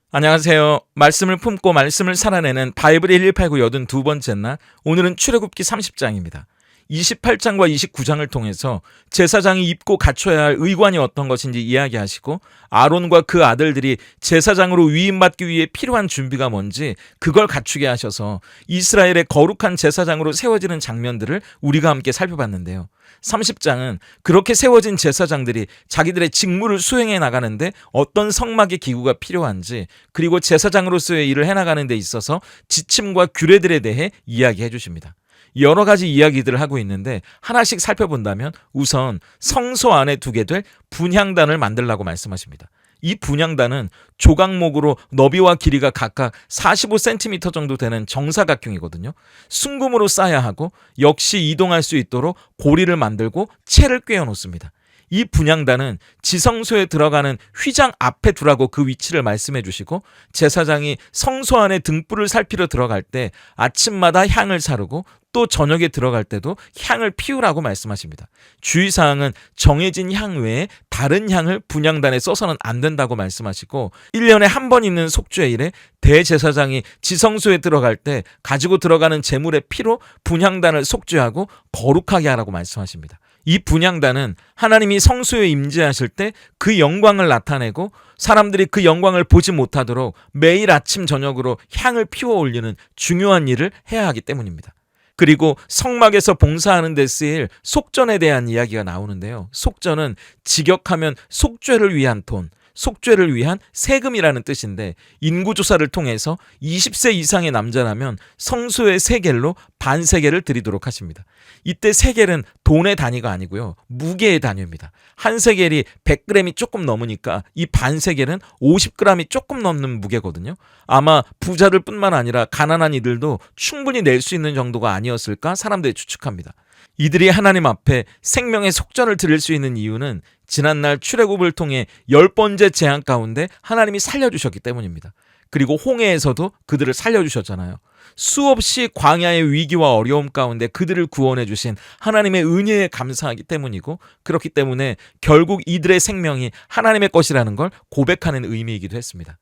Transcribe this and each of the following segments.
안녕하세요. 말씀을 품고 말씀을 살아내는 바이블 1189 82번째 날, 오늘은 출애굽기 30장입니다. 28장과 29장을 통해서 제사장이 입고 갖춰야 할 의관이 어떤 것인지 이야기하시고, 아론과 그 아들들이 제사장으로 위임받기 위해 필요한 준비가 뭔지 그걸 갖추게 하셔서 이스라엘의 거룩한 제사장으로 세워지는 장면들을 우리가 함께 살펴봤는데요. 30장은 그렇게 세워진 제사장들이 자기들의 직무를 수행해 나가는데 어떤 성막의 기구가 필요한지, 그리고 제사장으로서의 일을 해나가는 데 있어서 지침과 규례들에 대해 이야기해 주십니다. 여러 가지 이야기들을 하고 있는데 하나씩 살펴본다면, 우선 성소 안에 두게 될 분향단을 만들라고 말씀하십니다. 이 분향단은 조각목으로 너비와 길이가 각각 45cm 정도 되는 정사각형이거든요. 순금으로 쌓아야 하고, 역시 이동할 수 있도록 고리를 만들고 채를 꿰어 놓습니다. 이 분향단은 지성소에 들어가는 휘장 앞에 두라고 그 위치를 말씀해 주시고, 제사장이 성소 안에 등불을 살피러 들어갈 때 아침마다 향을 사르고 또 저녁에 들어갈 때도 향을 피우라고 말씀하십니다. 주의사항은 정해진 향 외에 다른 향을 분향단에 써서는 안 된다고 말씀하시고, 1년에 한 번 있는 속죄일에 대제사장이 지성소에 들어갈 때 가지고 들어가는 제물의 피로 분향단을 속죄하고 거룩하게 하라고 말씀하십니다. 이 분향단은 하나님이 성소에 임재하실 때 그 영광을 나타내고, 사람들이 그 영광을 보지 못하도록 매일 아침 저녁으로 향을 피워 올리는 중요한 일을 해야 하기 때문입니다. 그리고 성막에서 봉사하는 데 쓰일 속전에 대한 이야기가 나오는데요. 속전은 직역하면 속죄를 위한 돈, 속죄를 위한 세금이라는 뜻인데, 인구조사를 통해서 20세 이상의 남자라면 성소의 세겔로 반세겔을 드리도록 하십니다. 이때 세겔은 돈의 단위가 아니고요, 무게의 단위입니다. 한 세겔이 100g이 조금 넘으니까 이 반세겔은 50g이 조금 넘는 무게거든요. 아마 부자들 뿐만 아니라 가난한 이들도 충분히 낼 수 있는 정도가 아니었을까 사람들이 추측합니다. 이들이 하나님 앞에 생명의 속전을 드릴 수 있는 이유는 지난날 출애굽을 통해 10번째 재앙 가운데 하나님이 살려주셨기 때문입니다. 그리고 홍해에서도 그들을 살려주셨잖아요. 수없이 광야의 위기와 어려움 가운데 그들을 구원해 주신 하나님의 은혜에 감사하기 때문이고, 그렇기 때문에 결국 이들의 생명이 하나님의 것이라는 걸 고백하는 의미이기도 했습니다.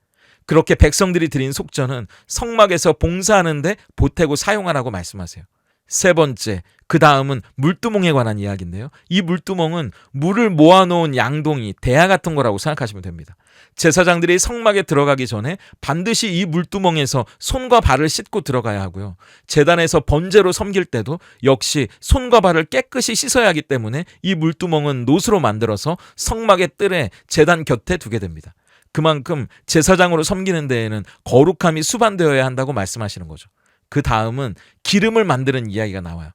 그렇게 백성들이 드린 속전은 성막에서 봉사하는데 보태고 사용하라고 말씀하세요. 세 번째, 그 다음은 물두멍에 관한 이야기인데요. 이 물두멍은 물을 모아놓은 양동이, 대야 같은 거라고 생각하시면 됩니다. 제사장들이 성막에 들어가기 전에 반드시 이 물두멍에서 손과 발을 씻고 들어가야 하고요. 제단에서 번제로 섬길 때도 역시 손과 발을 깨끗이 씻어야 하기 때문에 이 물두멍은 놋으로 만들어서 성막의 뜰에 제단 곁에 두게 됩니다. 그만큼 제사장으로 섬기는 데에는 거룩함이 수반되어야 한다고 말씀하시는 거죠. 그 다음은 기름을 만드는 이야기가 나와요.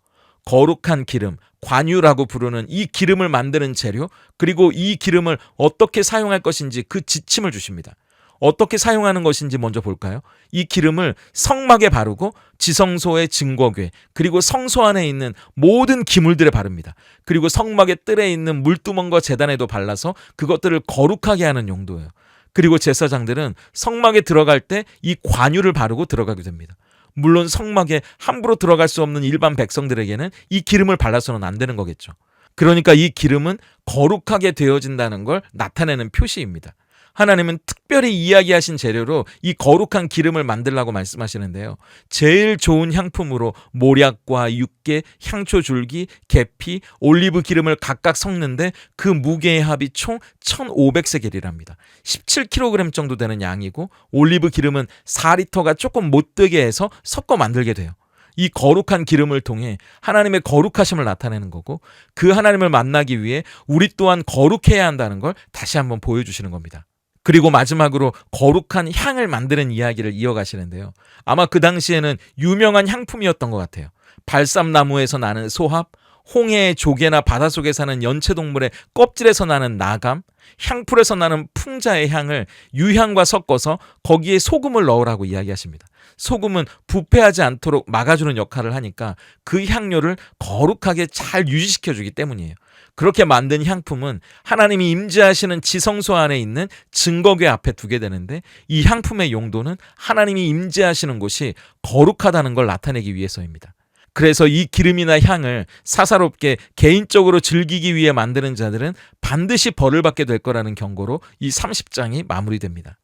거룩한 기름, 관유라고 부르는 이 기름을 만드는 재료, 그리고 이 기름을 어떻게 사용할 것인지 그 지침을 주십니다. 어떻게 사용하는 것인지 먼저 볼까요? 이 기름을 성막에 바르고 지성소의 증거궤, 그리고 성소 안에 있는 모든 기물들에 바릅니다. 그리고 성막의 뜰에 있는 물두멍과 제단에도 발라서 그것들을 거룩하게 하는 용도예요. 그리고 제사장들은 성막에 들어갈 때 이 관유를 바르고 들어가게 됩니다. 물론 성막에 함부로 들어갈 수 없는 일반 백성들에게는 이 기름을 발라서는 안 되는 거겠죠. 그러니까 이 기름은 거룩하게 되어진다는 걸 나타내는 표시입니다. 하나님은 특별히 이야기하신 재료로 이 거룩한 기름을 만들라고 말씀하시는데요. 제일 좋은 향품으로 모략과 육개, 향초 줄기, 계피, 올리브 기름을 각각 섞는데 그 무게의 합이 총 1500세겔이랍니다. 17kg 정도 되는 양이고, 올리브 기름은 4리터가 조금 못되게 해서 섞어 만들게 돼요. 이 거룩한 기름을 통해 하나님의 거룩하심을 나타내는 거고, 그 하나님을 만나기 위해 우리 또한 거룩해야 한다는 걸 다시 한번 보여주시는 겁니다. 그리고 마지막으로 거룩한 향을 만드는 이야기를 이어가시는데요. 아마 그 당시에는 유명한 향품이었던 것 같아요. 발삼나무에서 나는 소합, 홍해의 조개나 바닷속에 사는 연체동물의 껍질에서 나는 나감, 향풀에서 나는 풍자의 향을 유향과 섞어서 거기에 소금을 넣으라고 이야기하십니다. 소금은 부패하지 않도록 막아주는 역할을 하니까 그 향료를 거룩하게 잘 유지시켜주기 때문이에요. 그렇게 만든 향품은 하나님이 임재하시는 지성소 안에 있는 증거궤 앞에 두게 되는데, 이 향품의 용도는 하나님이 임재하시는 곳이 거룩하다는 걸 나타내기 위해서입니다. 그래서 이 기름이나 향을 사사롭게 개인적으로 즐기기 위해 만드는 자들은 반드시 벌을 받게 될 거라는 경고로 이 30장이 마무리됩니다.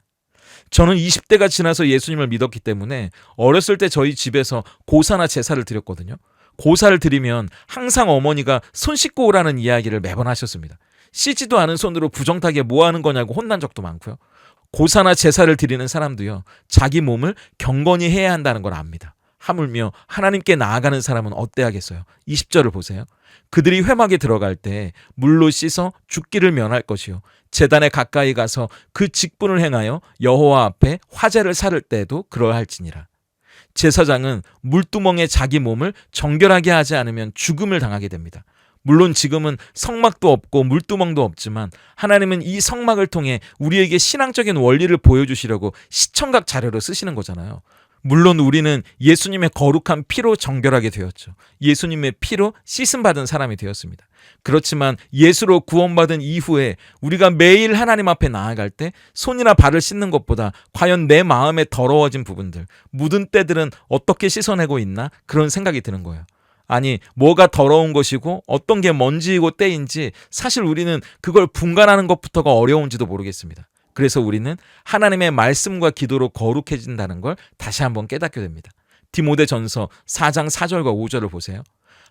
저는 20대가 지나서 예수님을 믿었기 때문에 어렸을 때 저희 집에서 고사나 제사를 드렸거든요. 고사를 드리면 항상 어머니가 손 씻고 오라는 이야기를 매번 하셨습니다. 씻지도 않은 손으로 부정타게 뭐 하는 거냐고 혼난 적도 많고요. 고사나 제사를 드리는 사람도요, 자기 몸을 경건히 해야 한다는 걸 압니다. 하물며 하나님께 나아가는 사람은 어때야겠어요? 20절을 보세요. 그들이 회막에 들어갈 때 물로 씻어 죽기를 면할 것이요 제단에 가까이 가서 그 직분을 행하여 여호와 앞에 화제를 살을 때에도 그러할지니라. 제사장은 물두멍에 자기 몸을 정결하게 하지 않으면 죽음을 당하게 됩니다. 물론 지금은 성막도 없고 물두멍도 없지만 하나님은 이 성막을 통해 우리에게 신앙적인 원리를 보여주시려고 시청각 자료로 쓰시는 거잖아요. 물론 우리는 예수님의 거룩한 피로 정결하게 되었죠. 예수님의 피로 씻음받은 사람이 되었습니다. 그렇지만 예수로 구원받은 이후에 우리가 매일 하나님 앞에 나아갈 때 손이나 발을 씻는 것보다 과연 내 마음에 더러워진 부분들, 묻은 때들은 어떻게 씻어내고 있나? 그런 생각이 드는 거예요. 아니, 뭐가 더러운 것이고 어떤 게 먼지이고 때인지 사실 우리는 그걸 분간하는 것부터가 어려운지도 모르겠습니다. 그래서 우리는 하나님의 말씀과 기도로 거룩해진다는 걸 다시 한번 깨닫게 됩니다. 디모데전서 4장 4절과 5절을 보세요.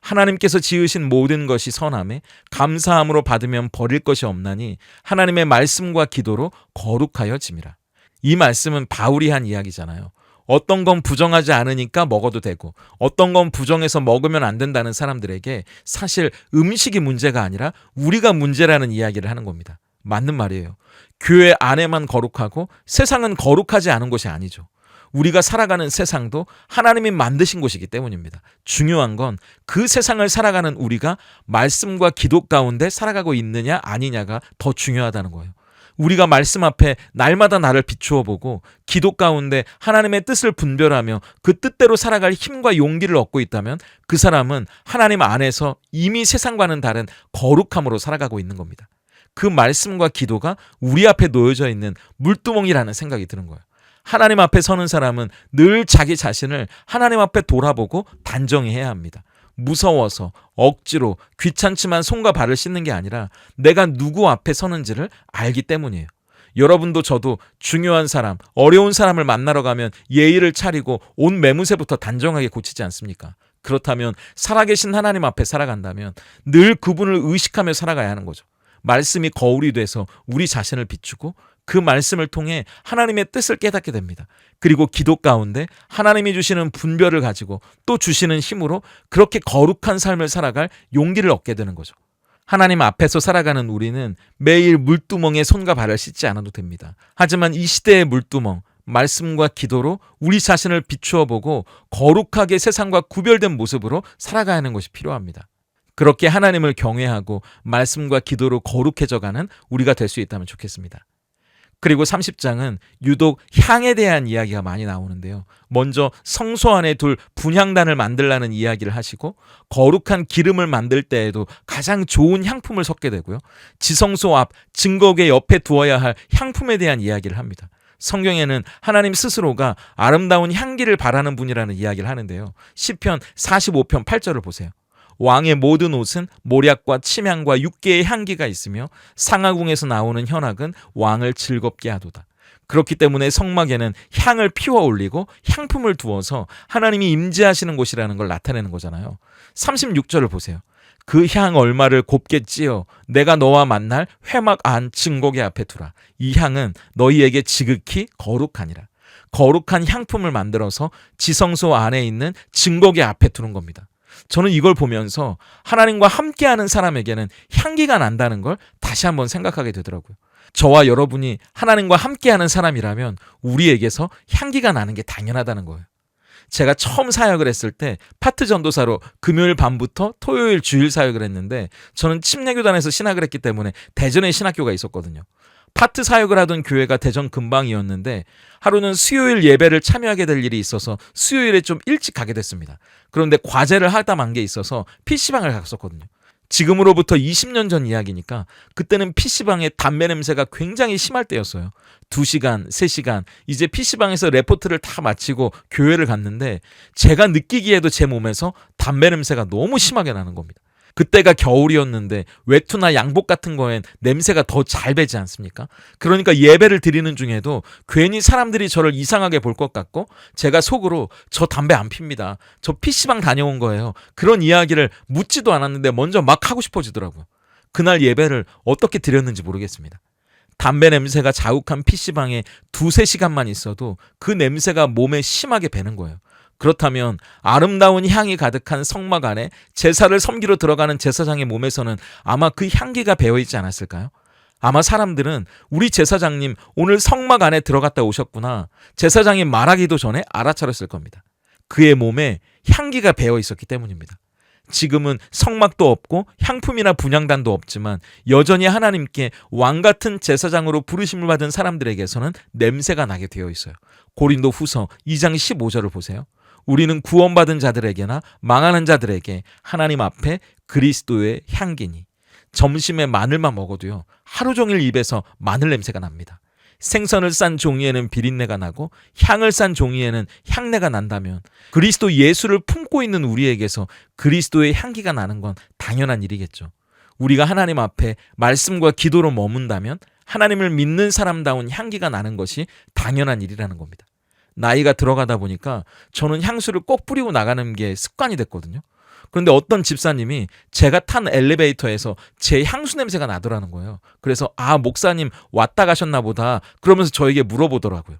하나님께서 지으신 모든 것이 선함에 감사함으로 받으면 버릴 것이 없나니 하나님의 말씀과 기도로 거룩하여 짐이라. 이 말씀은 바울이 한 이야기잖아요. 어떤 건 부정하지 않으니까 먹어도 되고 어떤 건 부정해서 먹으면 안 된다는 사람들에게 사실 음식이 문제가 아니라 우리가 문제라는 이야기를 하는 겁니다. 맞는 말이에요. 교회 안에만 거룩하고 세상은 거룩하지 않은 곳이 아니죠. 우리가 살아가는 세상도 하나님이 만드신 곳이기 때문입니다. 중요한 건 그 세상을 살아가는 우리가 말씀과 기도 가운데 살아가고 있느냐 아니냐가 더 중요하다는 거예요. 우리가 말씀 앞에 날마다 나를 비추어 보고 기도 가운데 하나님의 뜻을 분별하며 그 뜻대로 살아갈 힘과 용기를 얻고 있다면 그 사람은 하나님 안에서 이미 세상과는 다른 거룩함으로 살아가고 있는 겁니다. 그 말씀과 기도가 우리 앞에 놓여져 있는 물두멍이라는 생각이 드는 거예요. 하나님 앞에 서는 사람은 늘 자기 자신을 하나님 앞에 돌아보고 단정히 해야 합니다. 무서워서 억지로 귀찮지만 손과 발을 씻는 게 아니라 내가 누구 앞에 서는지를 알기 때문이에요. 여러분도 저도 중요한 사람, 어려운 사람을 만나러 가면 예의를 차리고 옷 매무새부터 단정하게 고치지 않습니까? 그렇다면 살아계신 하나님 앞에 살아간다면 늘 그분을 의식하며 살아가야 하는 거죠. 말씀이 거울이 돼서 우리 자신을 비추고 그 말씀을 통해 하나님의 뜻을 깨닫게 됩니다. 그리고 기도 가운데 하나님이 주시는 분별을 가지고 또 주시는 힘으로 그렇게 거룩한 삶을 살아갈 용기를 얻게 되는 거죠. 하나님 앞에서 살아가는 우리는 매일 물두멍에 손과 발을 씻지 않아도 됩니다. 하지만 이 시대의 물두멍, 말씀과 기도로 우리 자신을 비추어 보고 거룩하게 세상과 구별된 모습으로 살아가야 하는 것이 필요합니다. 그렇게 하나님을 경외하고 말씀과 기도로 거룩해져가는 우리가 될 수 있다면 좋겠습니다. 그리고 30장은 유독 향에 대한 이야기가 많이 나오는데요. 먼저 성소 안에 둘 분향단을 만들라는 이야기를 하시고 거룩한 기름을 만들 때에도 가장 좋은 향품을 섞게 되고요. 지성소 앞 증거궤 옆에 두어야 할 향품에 대한 이야기를 합니다. 성경에는 하나님 스스로가 아름다운 향기를 바라는 분이라는 이야기를 하는데요. 시편 45편 8절을 보세요. 왕의 모든 옷은 모략과 침향과 육개의 향기가 있으며 상하궁에서 나오는 현악은 왕을 즐겁게 하도다. 그렇기 때문에 성막에는 향을 피워 올리고 향품을 두어서 하나님이 임재하시는 곳이라는 걸 나타내는 거잖아요. 36절을 보세요. 그 향 얼마를 곱게 찌어 내가 너와 만날 회막 안 증거궤 앞에 두라. 이 향은 너희에게 지극히 거룩하니라. 거룩한 향품을 만들어서 지성소 안에 있는 증거궤 앞에 두는 겁니다. 저는 이걸 보면서 하나님과 함께하는 사람에게는 향기가 난다는 걸 다시 한번 생각하게 되더라고요. 저와 여러분이 하나님과 함께하는 사람이라면 우리에게서 향기가 나는 게 당연하다는 거예요. 제가 처음 사역을 했을 때 파트 전도사로 금요일 밤부터 토요일 주일 사역을 했는데 저는 침례교단에서 신학을 했기 때문에 대전에 신학교가 있었거든요. 파트 사역을 하던 교회가 대전 근방이었는데 하루는 수요일 예배를 참여하게 될 일이 있어서 수요일에 좀 일찍 가게 됐습니다. 그런데 과제를 하다 만 게 있어서 PC방을 갔었거든요. 지금으로부터 20년 전 이야기니까 그때는 PC방에 담배 냄새가 굉장히 심할 때였어요. 2시간, 3시간 이제 PC방에서 레포트를 다 마치고 교회를 갔는데 제가 느끼기에도 제 몸에서 담배 냄새가 너무 심하게 나는 겁니다. 그때가 겨울이었는데 외투나 양복 같은 거엔 냄새가 더 잘 배지 않습니까? 그러니까 예배를 드리는 중에도 괜히 사람들이 저를 이상하게 볼 것 같고 제가 속으로 저 담배 안 핍니다. 저 PC방 다녀온 거예요. 그런 이야기를 묻지도 않았는데 먼저 막 하고 싶어지더라고요. 그날 예배를 어떻게 드렸는지 모르겠습니다. 담배 냄새가 자욱한 PC방에 두세 시간만 있어도 그 냄새가 몸에 심하게 배는 거예요. 그렇다면 아름다운 향이 가득한 성막 안에 제사를 섬기러 들어가는 제사장의 몸에서는 아마 그 향기가 배어있지 않았을까요? 아마 사람들은 우리 제사장님 오늘 성막 안에 들어갔다 오셨구나. 제사장이 말하기도 전에 알아차렸을 겁니다. 그의 몸에 향기가 배어 있었기 때문입니다. 지금은 성막도 없고 향품이나 분향단도 없지만 여전히 하나님께 왕같은 제사장으로 부르심을 받은 사람들에게서는 냄새가 나게 되어 있어요. 고린도 후서 2장 15절을 보세요. 우리는 구원받은 자들에게나 망하는 자들에게 하나님 앞에 그리스도의 향기니. 점심에 마늘만 먹어도요, 하루 종일 입에서 마늘 냄새가 납니다. 생선을 싼 종이에는 비린내가 나고 향을 싼 종이에는 향내가 난다면 그리스도 예수를 품고 있는 우리에게서 그리스도의 향기가 나는 건 당연한 일이겠죠. 우리가 하나님 앞에 말씀과 기도로 머문다면 하나님을 믿는 사람다운 향기가 나는 것이 당연한 일이라는 겁니다. 나이가 들어가다 보니까 저는 향수를 꼭 뿌리고 나가는 게 습관이 됐거든요. 그런데 어떤 집사님이 제가 탄 엘리베이터에서 제 향수 냄새가 나더라는 거예요. 그래서 목사님 왔다 가셨나 보다 그러면서 저에게 물어보더라고요.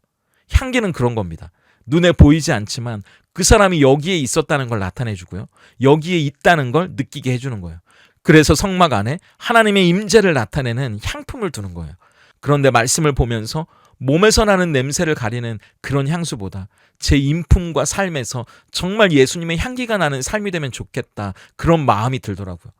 향기는 그런 겁니다. 눈에 보이지 않지만 그 사람이 여기에 있었다는 걸 나타내주고요. 여기에 있다는 걸 느끼게 해주는 거예요. 그래서 성막 안에 하나님의 임재를 나타내는 향품을 두는 거예요. 그런데 말씀을 보면서 몸에서 나는 냄새를 가리는 그런 향수보다 제 인품과 삶에서 정말 예수님의 향기가 나는 삶이 되면 좋겠다, 그런 마음이 들더라고요.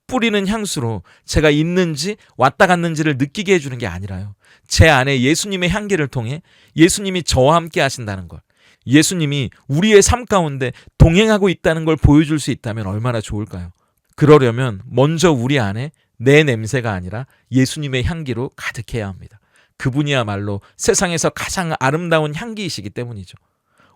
뿌리는 향수로 제가 있는지 왔다 갔는지를 느끼게 해주는 게 아니라요, 제 안에 예수님의 향기를 통해 예수님이 저와 함께 하신다는 걸, 예수님이 우리의 삶 가운데 동행하고 있다는 걸 보여줄 수 있다면 얼마나 좋을까요? 그러려면 먼저 우리 안에 내 냄새가 아니라 예수님의 향기로 가득해야 합니다. 그분이야말로 세상에서 가장 아름다운 향기이시기 때문이죠.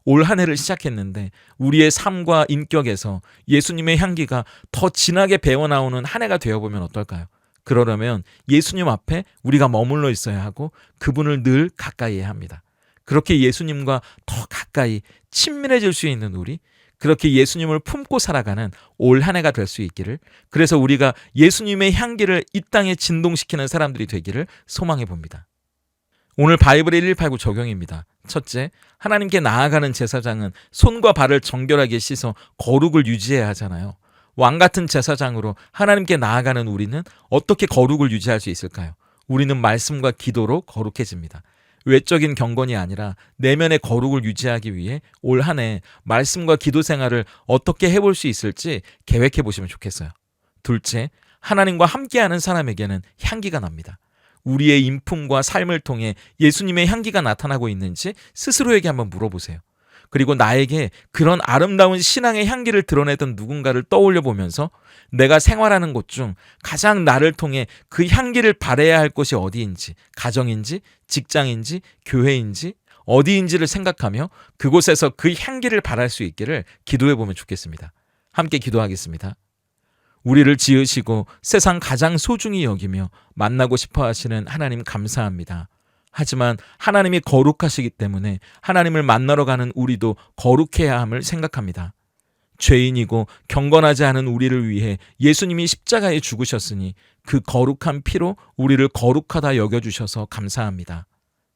올 한 해를 시작했는데 우리의 삶과 인격에서 예수님의 향기가 더 진하게 배어나오는 한 해가 되어보면 어떨까요? 그러려면 예수님 앞에 우리가 머물러 있어야 하고 그분을 늘 가까이 해야 합니다. 그렇게 예수님과 더 가까이 친밀해질 수 있는 우리, 그렇게 예수님을 품고 살아가는 올 한 해가 될 수 있기를, 그래서 우리가 예수님의 향기를 이 땅에 진동시키는 사람들이 되기를 소망해 봅니다. 오늘 바이블의 1189 적용입니다. 첫째, 하나님께 나아가는 제사장은 손과 발을 정결하게 씻어 거룩을 유지해야 하잖아요. 왕같은 제사장으로 하나님께 나아가는 우리는 어떻게 거룩을 유지할 수 있을까요? 우리는 말씀과 기도로 거룩해집니다. 외적인 경건이 아니라 내면의 거룩을 유지하기 위해 올 한 해 말씀과 기도 생활을 어떻게 해볼 수 있을지 계획해 보시면 좋겠어요. 둘째, 하나님과 함께하는 사람에게는 향기가 납니다. 우리의 인품과 삶을 통해 예수님의 향기가 나타나고 있는지 스스로에게 한번 물어보세요. 그리고 나에게 그런 아름다운 신앙의 향기를 드러내던 누군가를 떠올려 보면서 내가 생활하는 곳 중 가장 나를 통해 그 향기를 발해야 할 곳이 어디인지, 가정인지, 직장인지, 교회인지, 어디인지를 생각하며 그곳에서 그 향기를 발할 수 있기를 기도해 보면 좋겠습니다. 함께 기도하겠습니다. 우리를 지으시고 세상 가장 소중히 여기며 만나고 싶어 하시는 하나님 감사합니다. 하지만 하나님이 거룩하시기 때문에 하나님을 만나러 가는 우리도 거룩해야 함을 생각합니다. 죄인이고 경건하지 않은 우리를 위해 예수님이 십자가에 죽으셨으니 그 거룩한 피로 우리를 거룩하다 여겨주셔서 감사합니다.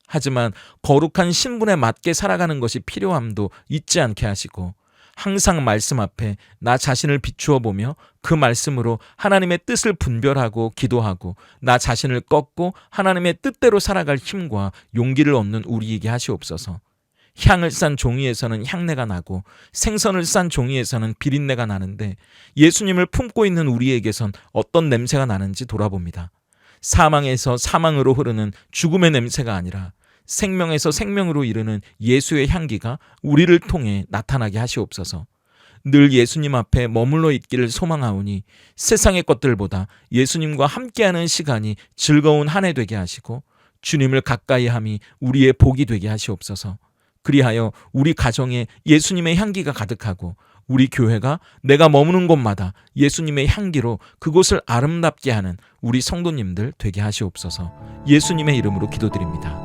하지만 거룩한 신분에 맞게 살아가는 것이 필요함도 잊지 않게 하시고 항상 말씀 앞에 나 자신을 비추어 보며 그 말씀으로 하나님의 뜻을 분별하고 기도하고 나 자신을 꺾고 하나님의 뜻대로 살아갈 힘과 용기를 얻는 우리에게 하시옵소서. 향을 싼 종이에서는 향내가 나고 생선을 싼 종이에서는 비린내가 나는데 예수님을 품고 있는 우리에게선 어떤 냄새가 나는지 돌아봅니다. 사망에서 사망으로 흐르는 죽음의 냄새가 아니라 생명에서 생명으로 이르는 예수의 향기가 우리를 통해 나타나게 하시옵소서. 늘 예수님 앞에 머물러 있기를 소망하오니 세상의 것들보다 예수님과 함께하는 시간이 즐거운 한 해 되게 하시고 주님을 가까이 함이 우리의 복이 되게 하시옵소서. 그리하여 우리 가정에 예수님의 향기가 가득하고 우리 교회가 내가 머무는 곳마다 예수님의 향기로 그곳을 아름답게 하는 우리 성도님들 되게 하시옵소서. 예수님의 이름으로 기도드립니다.